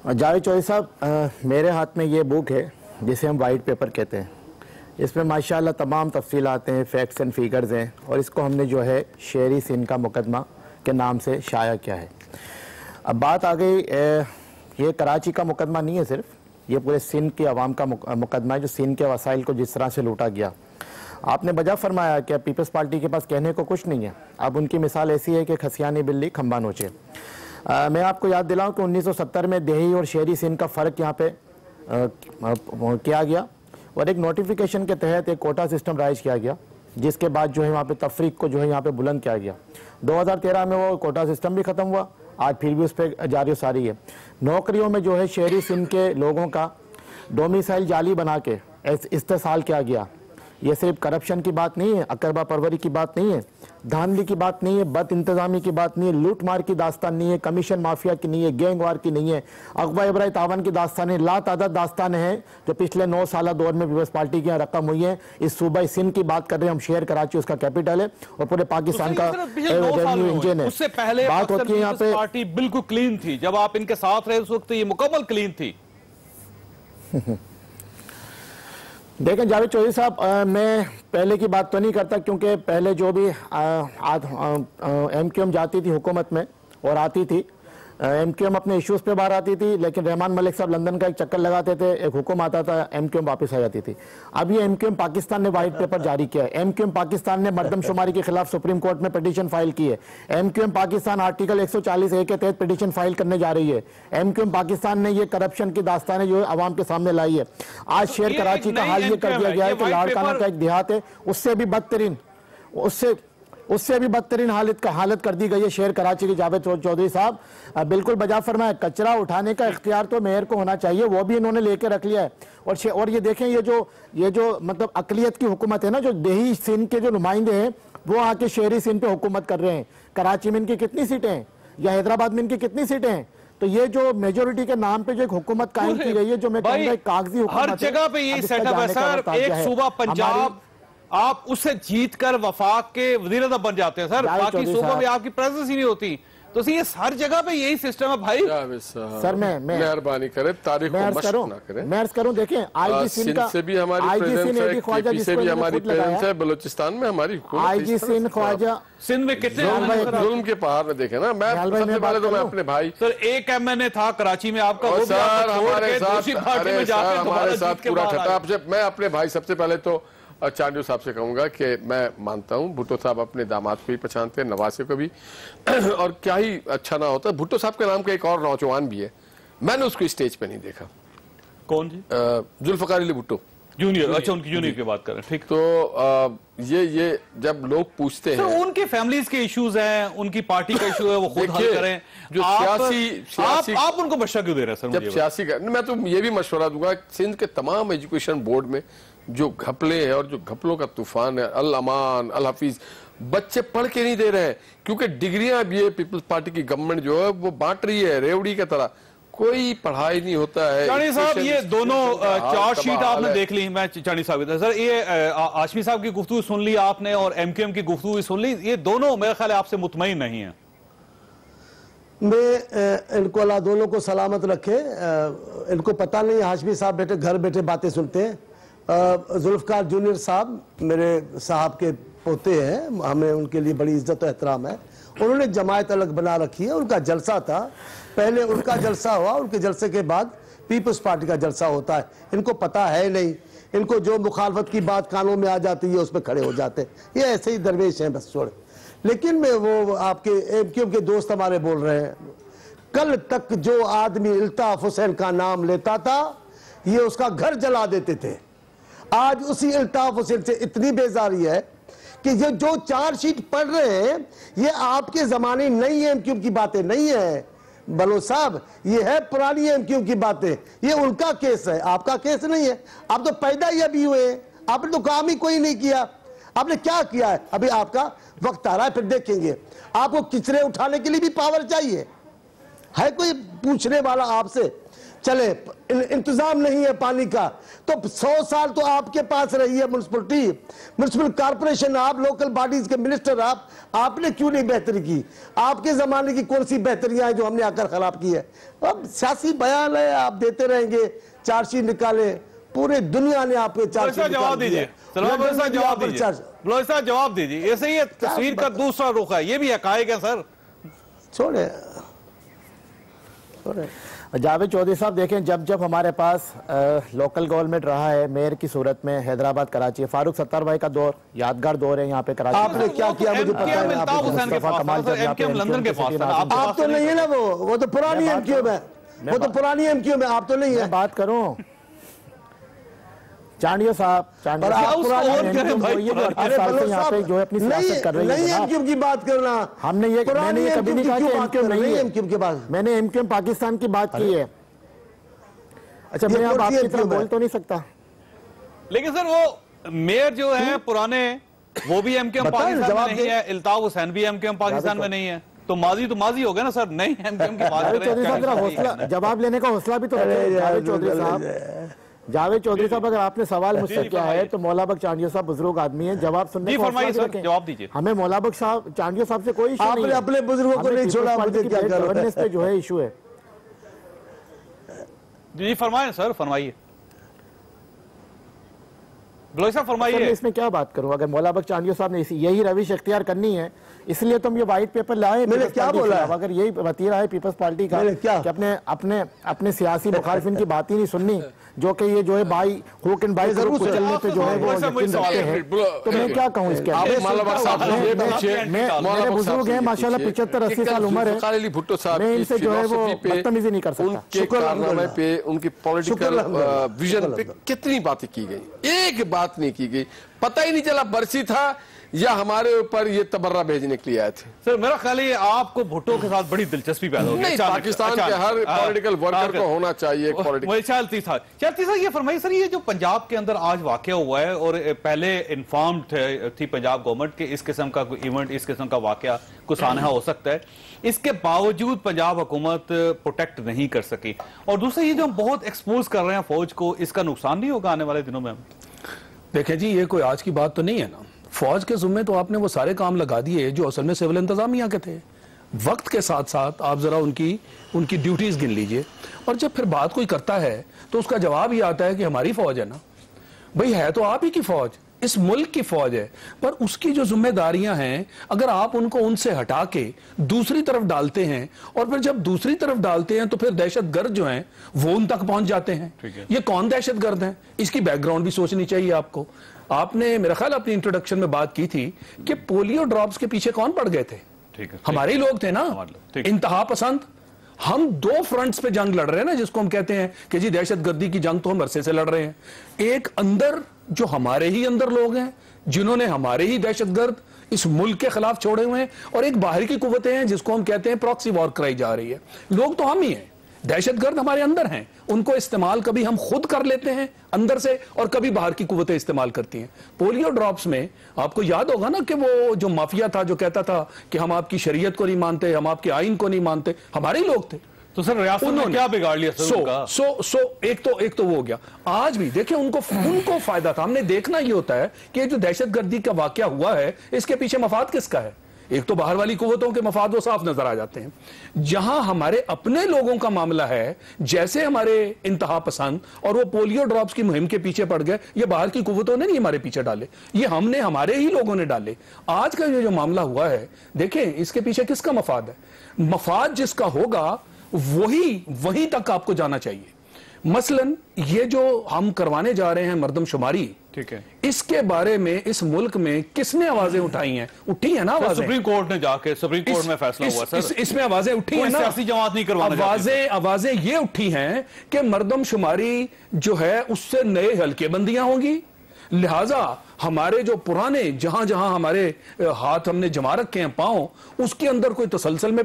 जावेद चौधरी साहब, मेरे हाथ में ये बुक है जिसे हम वाइट पेपर कहते हैं। इसमें माशाल्लाह तमाम तफसीलात हैं, फैक्ट्स एंड फिगर्स हैं, और इसको हमने जो है शेरी सिंध का मुकदमा के नाम से शाया किया है। अब बात आ गई, ये कराची का मुकदमा नहीं है सिर्फ, ये पूरे सिंध के अवाम का मुकदमा है, जो सिंध के वसाइल को जिस तरह से लूटा गया। आपने बजा फरमाया कि पीपल्स पार्टी के पास कहने को कुछ नहीं है। अब उनकी मिसाल ऐसी है कि खसियानी बिल्ली खंबा नोचे। मैं आपको याद दिलाऊं कि 1970 में देही और शहरी सिंध का फ़र्क यहाँ पे किया गया और एक नोटिफिकेशन के तहत एक कोटा सिस्टम राइज किया गया, जिसके बाद जो है वहाँ पे तफरीक को जो है यहाँ पे बुलंद किया गया। 2013 में वो कोटा सिस्टम भी ख़त्म हुआ, आज फिर भी उस पर जारी सारी है। नौकरियों में जो है शहरी सिंध के लोगों का डोमिसाइल जाली बना के इस्तेसाल किया गया। ये सिर्फ करप्शन की बात नहीं है, अकरबा परवरी की बात नहीं है, धांधली की बात नहीं है, बद इंतजामी की बात नहीं है, लूट मार की दास्तान नहीं है, कमीशन माफिया की नहीं है, गैंगवार की नहीं है, अगवा इब्राही तावन की दास्तान है, लातादाद दास्तान है जो पिछले 9 साल दौर में पीपल्स पार्टी की रकम हुई है। इस सूबा सिंध की बात कर रहे हैं हम, शहर कराची उसका कैपिटल है और पूरे पाकिस्तान का रेवेन्यू इंजन है। उससे पहले बात होती है यहाँ पे पार्टी बिल्कुल क्लीन थी, जब आप इनके साथ रहे उस वक्त ये मुकम्मल क्लीन थी। देखें जावेद चौधरी साहब, मैं पहले की बात तो नहीं करता क्योंकि पहले जो भी एमक्यूएम जाती थी हुकूमत में और आती थी, एमक्यूएम अपने इश्यूज पे बाहर आती थी, लेकिन रहमान मलिक साहब लंदन का एक चक्कर लगाते थे, एक हुक्म आता था, एमक्यूएम वापस आ जाती थी। अब ये एमक्यूएम पाकिस्तान ने वाइट पेपर जारी किया है, एमक्यूएम पाकिस्तान ने मर्दमशुमारी के खिलाफ सुप्रीम कोर्ट में पिटीशन फाइल की है, एमक्यूएम पाकिस्तान आर्टिकल 140A के तहत पिटीशन फाइल करने जा रही है, एमक्यूएम पाकिस्तान ने ये करप्शन की दास्तानें जो आवाम के सामने लाई है। आज शेर कराची का हाल ये कर दिया गया है कि लाड़काना का एक देहात है, उससे भी बदतरीन हालत कर दी गई है शेर कराची की। जावेद चौधरी साहब बिल्कुल बजा फरमाया, कचरा उठाने का इख्तियार तो मेयर को होना चाहिए, वो भी इन्होंने लेके रख लिया है। और ये देखें, ये जो मतलब अकलियत की हुकूमत है ना, जो देही सिंध के जो नुमाइंदे हैं वो आके शहरी सिंध पे हुकूमत कर रहे हैं। कराची में इनकी कितनी सीटें हैं या हैदराबाद में इनकी कितनी सीटें हैं? तो ये जो मेजोरिटी के नाम पे जो एक हुकूमत कायम की गई है, जो मैं कहूंगा कागजी हुकूमत, हर जगह पे यही सेटअप है सर। एक सूबा पंजाब, आप उससे जीतकर वफाक के वज़ीर आज़म बन जाते हैं सर, बाकी सूबों में आपकी प्रेजेंस ही नहीं होती। तो ये हर जगह पे यही सिस्टम है भाई। सर मैं मेहरबानी करें, तारीख को मश्क ना करें। मैं अर्ज करूं, देखें आईजी सिंध से भी हमारी प्रेजेंस है, केपी से भी हमारी प्रेजेंस है, बलूचिस्तान में हमारी आईजी सिंध ख्वाजा सिंध में कितने जुल्म के पहाड़ में देखे ना। मैं सबसे पहले तो मैं अपने भाई सर, एक MNA था कराची में आपका, सर हमारे साथ पूरा खिताब से। मैं अपने भाई सबसे पहले तो चांडियो साहब से कहूंगा कि मैं मानता हूं भुट्टो साहब अपने दामाद को भी पहचानते हैं, नवासे को भी, और क्या ही अच्छा ना होता। भुट्टो साहब के नाम का एक और नौजवान भी है, मैंने उसको स्टेज पे नहीं देखा। कौन जी? जुल्फकार अली भुट्टो जूनियर। अच्छा, उनकी जूनियर की बात करें, ठीक। तो ये जब लोग पूछते हैं, उनके फैमिलीज के इश्यूज हैं, उनकी पार्टी का इशू है, वो खुद हल करें। जो सियासी आप उनको मशवरा क्यों दे रहे हैं सर? जब सियासी मैं तो ये भी मशवरा दूंगा, सिंध के तमाम एजुकेशन बोर्ड में जो घपले हैं और जो घपलों का तूफान है, अल अमान अल हफीज, बच्चे पढ़ के नहीं दे रहे हैं क्योंकि डिग्रियां भी है पीपल्स पार्टी की गवर्नमेंट जो है वो बांट रही है रेवड़ी की तरह, कोई पढ़ाई नहीं होता है। चाणी साहब, ये दोनों चार्जशीट आपने देख ली। मैं चाणी साहब सर, ये आशमी साहब की गुफ्तगू सुन ली आपने और एमक्यूएम की गुफ्तगू सुन ली, ये दोनों मेरे ख्याल आपसे मुतमईन नहीं है। मैं इनको अल्लाह दोनों को सलामत रखे। इनको पता नहीं, हाशमी साहब बेटे घर बैठे बातें सुनते हैं। जुल्फकार जूनियर साहब मेरे साहब के पोते हैं, हमें उनके लिए बड़ी इज्जत और एहतराम है। उन्होंने जमायत अलग बना रखी है, उनका जलसा था, पहले उनका जलसा हुआ, उनके जलसे के बाद पीपल्स पार्टी का जलसा होता है। इनको पता है नहीं, इनको जो मुखालफत की बात कानों में आ जाती है उसमें खड़े हो जाते हैं, ये ऐसे ही दरवेश हैं बस, छोड़े। लेकिन मैं वो आपके एमक्यूएम के दोस्त हमारे बोल रहे हैं, कल तक जो आदमी इल्ताफ हुसैन का नाम लेता था ये उसका घर जला देते थे। आज उसी इल्ताफ हुसैन से इतनी बेजारी है कि ये जो चार्जशीट पढ़ रहे हैं ये आपके जमाने नई एमक्यूएम की बातें नहीं है बलोच साहब, ये है पुरानी एमक्यूएम की बातें। ये उनका केस है, आपका केस नहीं है। आप तो पैदा ही अभी हुए, आपने तो काम ही कोई नहीं किया। आपने क्या किया है? अभी आपका वक्त आ रहा है, फिर देखेंगे। आपको किचरे उठाने के लिए भी पावर चाहिए, है कोई पूछने वाला आपसे? चले, इंतजाम नहीं है पानी का तो 100 साल तो आपके पास रही है म्युनिसिपलिटी, म्युनिसिपल कॉर्पोरेशन, आप लोकल बॉडीज के मिनिस्टर, आपने क्यों नहीं बेहतरी की? आपके जमाने की कौन सी बेहतरियां हैं जो हमने आकर खराब की है? अब सियासी बयान है, आप देते रहेंगे, चार्जशीट निकाले, पूरे दुनिया ने आपके चार्जशीट जवाब दीजिए, जवाब दीजिए। ऐसे ही तस्वीर का दूसरा रुख है, ये भी हकायक है सर। छोड़े जावेद चौधरी साहब, देखें जब हमारे पास लोकल गवर्नमेंट रहा है मेयर की सूरत में, हैदराबाद कराची, फारूक सत्तार भाई का दौर यादगार दौर है यहाँ पे कराची। आपने क्या किया मुझे पता है। आप तो नहीं है ना, वो तो पुरानी एमक्यूएम है, वो तो पुरानी एमक्यूएम है, आप तो नहीं है। बात करूं चांडियो साहब, जो अपनी सियासत कर रही है एमक्यूएम की बात करना, मैंने ये कभी नहीं कहा कि एमक्यूएम नहीं है। एमक्यूएम के बाद मैंने एमक्यूएम पाकिस्तान की बात की है। अच्छा, मैं आप आपकी तरफ बोल तो नहीं सकता, लेकिन सर वो मेयर जो है पुराने वो भी एमकेएम बताएं, पाकिस्तान जवाब में नहीं दें। है, इल्ताफ हुसैन भी एमकेएम पाकिस्तान में नहीं है, तो माजी हो गया ना सर। नहीं एमकेएम की बात जावेद करें, चौधरी साहब जरा हौसला, जवाब लेने का हौसला भी तो रखें। जावेद चौधरी साहब, जावेद चौधरी साहब, अगर आपने सवाल मुझसे किया है तो मौला बख्श चांडियो साहब बुजुर्ग आदमी है, जवाब सुनने जी का हौसला फरमाइए भी सर, रखें। जवाब दीजिए। हमें मौला बख्श साहब चांडियो साहब से कोई इशू नहीं आपने है। अपने बुजुर्गों को हमें नहीं छोड़ा, पीपल्स पार्टी मुझे की क्या ग्रेट करो। गवर्नेंस पे जो है इशू है। जी फरमाए सर, फरमाइए बलोच साहब, सर, मैं फरमाइए। इसमें क्या बात करूं? अगर मौला बख्श चांडियो साहब ने यही रविश इख्तियार करनी है, इसलिए तुम ये व्हाइट पेपर लाए। मैंने पीपल्स क्या पार्टी के बोला है? खिलाफ। अगर यही वतीरा है पीपल्स पार्टी का मैंने क्या? कि अपने अपने अपने सियासी मुखालिफिन की बात ही नहीं सुननी, जो कि ये जो है बाई हुक एंड बाई जरूर को चलने पे जो है वो आपको यकीन रखते हैं, तो मैं क्या कहूं इसके आप आगे? मौला बख्श साहब से ये पूछिए, मेरे बुजुर्ग हैं माशाल्लाह, 75-80 साल उम्र है, अली भुट्टो साहब मैं की इनसे जो है वो फिलॉसफी पे, बदतमीजी नहीं कर सकता। उनके शुक्र कारनामे अल्हम्दुलिल्लाह। पे, उनकी पॉलिटिकल शुक्र अल्हम्दुलिल्लाह। विजन पे कितनी बातें की गई, एक बात नहीं की गई। पता ही नहीं चला बरसी था या हमारे ऊपर ये तबर्रा भेजने के लिए आए थे। सर मेरा ख्याल है आपको भुट्टो के साथ बड़ी दिलचस्पी पैदा हो गई नहीं, अचानक, पाकिस्तान के अचानक। हर हाँ, पॉलिटिकल वर्कर को होना चाहिए एक पॉलिटिकल। वही चलती था ये फरमाइए सर, ये जो पंजाब के अंदर आज वाकया हुआ है और पहले इन्फॉर्म्ड थी पंजाब गवर्नमेंट के इस किस्म का कोई इवेंट, इस किस्म का वाकया कुछ सानहा हो सकता है, इसके बावजूद पंजाब हुकूमत प्रोटेक्ट नहीं कर सकी। और दूसरा ये जो हम बहुत एक्सपोज कर रहे हैं फौज को, इसका नुकसान नहीं होगा आने वाले दिनों में? देखें जी, ये कोई आज की बात तो नहीं है ना। फौज के जुम्मे तो आपने वो सारे काम लगा दिए जो असल में सिविल इंतजामिया के थे। वक्त के साथ साथ आप जरा उनकी ड्यूटीज गिन लीजिए, और जब फिर बात कोई करता है तो उसका जवाब ये आता है कि हमारी फौज है ना। भाई है तो आप ही की फौज, इस मुल्क की फौज है, पर उसकी जो जिम्मेदारियां हैं अगर आप उनको उनसे हटा के दूसरी तरफ डालते हैं, और फिर जब दूसरी तरफ डालते हैं तो फिर दहशतगर्द जो हैं वो उन तक पहुंच जाते हैं। ये कौन दहशतगर्द हैं, इसकी बैकग्राउंड भी सोचनी चाहिए आपको। आपने मेरा ख्याल अपनी इंट्रोडक्शन में बात की थी कि पोलियो ड्रॉप्स के पीछे कौन पड़ गए थे? ठीक है, हमारे ही लोग थे ना, हमारे लोग, ठीक है। इंतहा पसंद। हम दो फ्रंट्स पे जंग लड़ रहे हैं ना, जिसको हम कहते हैं कि जी दहशतगर्दी की जंग तो हम अरसे से लड़ रहे हैं। एक अंदर जो हमारे ही अंदर लोग हैं जिन्होंने हमारे ही दहशतगर्द इस मुल्क के खिलाफ छोड़े हुए हैं, और एक बाहर की कुव्वतें हैं जिसको हम कहते हैं प्रॉक्सी वॉर कराई जा रही है। लोग तो हम ही हैं, दहशतगर्द हमारे अंदर हैं, उनको इस्तेमाल कभी हम खुद कर लेते हैं अंदर से और कभी बाहर की कुव्वतें इस्तेमाल करती हैं। पोलियो ड्रॉप्स में आपको याद होगा ना कि वो जो माफिया था जो कहता था कि हम आपकी शरीयत को नहीं मानते, हम आपके आइन को नहीं मानते, हमारे ही लोग थे। तो सर रियासत ने क्या बिगाड़ लिया सर उनका? एक तो वो हो गया। आज भी देखिए उनको फायदा था। हमने देखना ये होता है कि जो दहशतगर्दी का वाकया हुआ है इसके पीछे मफाद किसका है? एक तो बाहर वाली कुव्वतों के मफाद वो साफ नजर आ जाते हैं। जहां हमारे अपने लोगों का मामला है, जैसे हमारे इंतहा पसंद और वो पोलियो ड्रॉप्स की मुहिम के पीछे पड़ गए, ये बाहर की कुव्वतों ने नहीं हमारे पीछे डाले, ये हमने हमारे ही लोगों ने डाले। आज का ये जो मामला हुआ है, देखें इसके पीछे किसका मफाद है? मफाद जिसका होगा वही तक आपको जाना चाहिए। मसलन ये जो हम करवाने जा रहे हैं मर्दमशुमारी, ठीक है, इसके बारे में इस मुल्क में किसने आवाजें उठाई हैं? उठी है ना आवाजें। सुप्रीम कोर्ट ने जाके सुप्रीम कोर्ट में फैसला हुआ सर। इसमें आवाजें उठी हैं ना। सियासी जमात नहीं करवाना आवाजें ये उठी हैं कि मर्दमशुमारी जो है उससे नए हल्के बंदियां होंगी, लिहाजा हमारे जो पुराने जहां जहां हमारे हाथ हमने जमा रखे हैं पांव, उसके अंदर कोई तसलसल में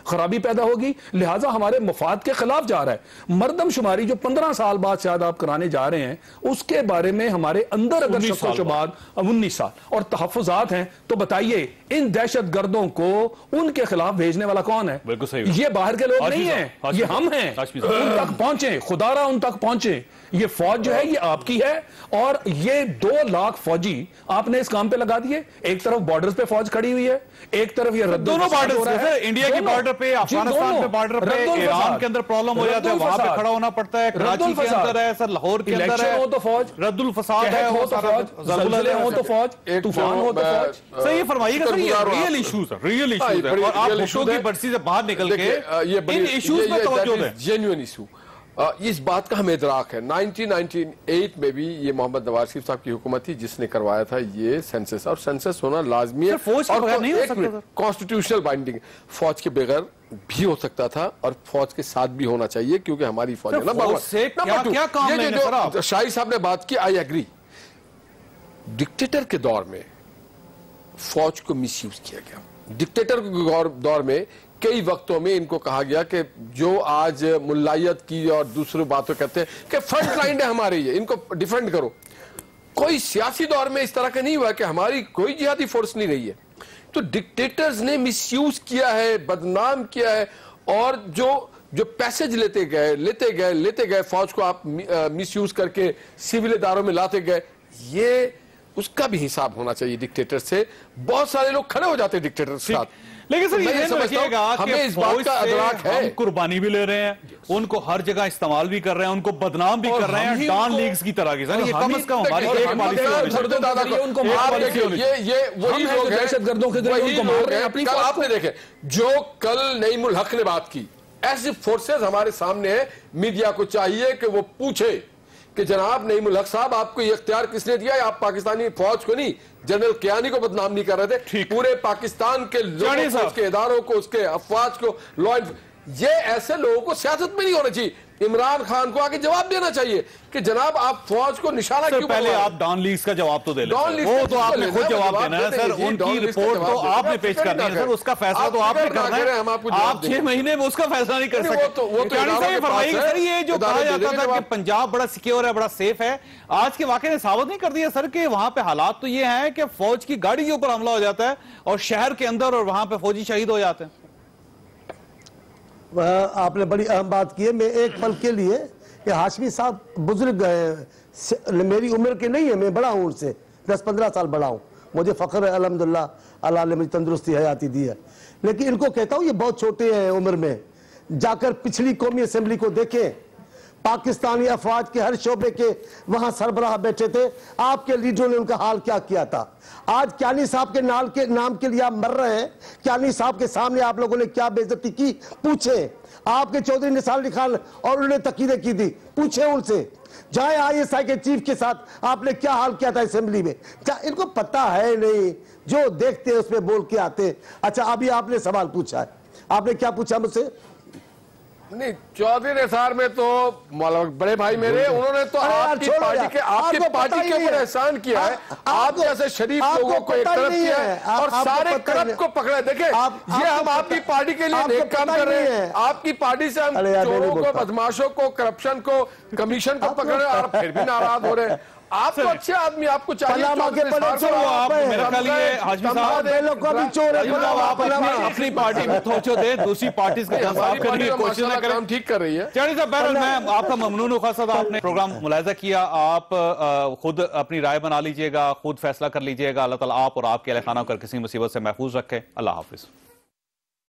खराबी पैदा होगी, लिहाजा हमारे मफाद के खिलाफ जा रहा है। मर्दमशुमारी जो 15 साल बाद शायद आप कराने जा रहे हैं, उसके बारे में हमारे अंदर अगर शक-ओ-शुबात 19 साल और तहफ़्फ़ुज़ात हैं, तो बताइए इन दहशतगर्दों को उनके खिलाफ भेजने वाला कौन है? बिल्कुल सही। ये बाहर के लोग नहीं है, ये हम हैं। उन तक पहुंचे, खुदारा उन तक पहुंचे। ये फौज जो है ये आपकी है, और ये 2 लाख फौजी आपने इस काम पे लगा दिए। एक तरफ बॉर्डर्स पे फौज खड़ी हुई है, एक तरफ ये दोनों बॉर्डर पे, इंडिया की बॉर्डर पे, अफगानिस्तान पे बॉर्डर पे, ईरान के अंदर प्रॉब्लम हो जाता है, वहां पे खड़ा होना पड़ता है। कराची के अंदर है सर, लाहौर के अंदर है, हो तो फौज, रद्दुल फसाद है, हो तो फौज, ज़लज़ले हो तो फौज, तूफान हो तो फौज। सही फरमाइएगा सर, ये रियल इश्यूज है, रियल इश्यूज है, और आप भुट्टो की बर्सी से बाहर निकल के इन इश्यूज पे तवज्जो दें। जेन्युइन इशू, इस बात का हमें इदराक है। 1998 में भी ये मोहम्मद नवाज शरीफ साहब की हुकूमत थी जिसने करवाया था ये सेंसस, और सेंसस होना लाजमी है, फौज के बगैर नहीं हो सकता, कॉन्स्टिट्यूशनल बाइंडिंग। फौज के बगैर भी हो सकता था और फौज के साथ भी होना चाहिए, क्योंकि हमारी फौज है। नंबर 1 शाही साहब ने बात की, आई एग्री। डिक्टेटर के दौर में फौज को मिसयूज किया गया। डिक्टेटर के दौर में कई वक्तों में इनको कहा गया कि जो आज मुल्लायत की और दूसरी बातों कहते हैं कि फ्रंट लाइन है हमारी, ये इनको डिफेंड करो। कोई सियासी दौर में इस तरह का नहीं हुआ कि हमारी कोई जिहादी फोर्स नहीं रही है। तो डिक्टेटर्स ने मिसयूज किया है, बदनाम किया है, और जो पैसेज लेते गए फौज को आप मिसयूज करके सिविल इदारों में लाते गए, ये उसका भी हिसाब होना चाहिए डिक्टेटर से। बहुत सारे लोग खड़े हो जाते हैं डिक्टेटर के साथ। लेकिन सर तो ये समझिएगा कि हमें इस बात का अदराक है, हम कुर्बानी भी ले रहे हैं, उनको हर जगह इस्तेमाल भी कर रहे हैं, उनको बदनाम भी कर रहे हैं, डॉन लीग्स की तरह की। सर ये कम से कम हमारी एक पॉलिसी ये वही लोग हैं, दहशतगर्दों के वही लोग हैं। कल आपने देखे जो कल नईमुल हक ने बात की, ऐसी फोर्सेस हमारे सामने है। मीडिया को चाहिए कि वो पूछे कि जनाब नईमुल हक साहब, आपको ये इख्तियार किसने दिया? आप पाकिस्तानी फौज को नहीं, जनरल कियानी को बदनाम नहीं कर रहे थे, पूरे पाकिस्तान के लोगों को, उसके इदारों को, उसके अफवाज को, लॉ। ये ऐसे लोगों को सियासत में नहीं होना चाहिए। इमरान खान को आके जवाब देना चाहिए कि जनाब आप फौज को निशाना क्यों? पहले आप डॉन लीग्स का जवाब तो दे लें। वो तो आपने खुद जवाब देना है सर, उनकी रिपोर्ट तो आपने पेश करनी है सर, उसका फैसला तो आपने करना है। आप 6 महीने में उसका फैसला नहीं कर सकते। सर ये जो कहा जाता था कि पंजाब बड़ा सिक्योर है, बड़ा सेफ है, आज के वाकये ने साबित नहीं कर दिया सर कि वहां पे हालात तो ये हैं कि फौज की गाड़ी के ऊपर हमला हो जाता है और शहर के अंदर, और वहां पे फौजी शहीद हो जाते हैं। आपने बड़ी अहम बात की है। मैं एक पल के लिए, ये हाशमी साहब बुजुर्ग गए, मेरी उम्र के नहीं है, मैं बड़ा हूं उनसे, 10-15 साल बड़ा हूं, मुझे फख्र है अल्हम्दुलिल्लाह, अल्लाह ने मुझे तंदुरुस्ती हयाती दी है। लेकिन इनको कहता हूं ये बहुत छोटे हैं उम्र में, जाकर पिछली कौमी असेंबली को देखें, पाकिस्तानी अफवाज के हर शोबे के वहां सरबराह बैठे थे, आपके लीडरों ने उनका हाल क्या किया था। आज कियानी साहब के नाम के लिए आप मर रहे हैं, कियानी साहब के सामने आप लोगों ने क्या बेइज्जती की, पूछे। आपके चौधरी निसार अली खान और उन्होंने तकीदें की थी, पूछे उनसे। जाए ISI के चीफ के साथ आपने क्या हाल किया था असेंबली में, क्या इनको पता है नहीं? जो देखते हैं उसमें बोल के आते। अच्छा, अभी आपने सवाल पूछा है, आपने क्या पूछा मुझसे? नहीं, चौधरी निसार में तो बड़े भाई मेरे, उन्होंने तो आपकी पार्टी के ऊपर एहसान किया है। आप जैसे शरीफ लोगों को एक तरफ किया है और सारे करप्ट को पकड़ा है। देखे, ये हम आपकी पार्टी के लिए नेक काम कर रहे हैं। आपकी पार्टी से हम चोरों को, बदमाशों को, करप्शन को, कमीशन को पकड़ रहे हैं और फिर भी नाराज हो रहे हैं। आप तो अच्छे आदमी, आपको चाहिए अपनी पार्टी में सोचो दे, दूसरी पार्टी के साफ करने की कोशिश न करें, ठीक कर रही है। चलिए साहब, बहरहाल मैं आपका ममनून हूं, खासा आपने प्रोग्राम मुलाहिजा किया। आप खुद अपनी राय बना लीजिएगा, खुद फैसला कर लीजिएगा। अल्लाह ताला आप और आपके अहल खाना को किसी मुसीबत से महफूज रखे। अल्लाह हाफिज।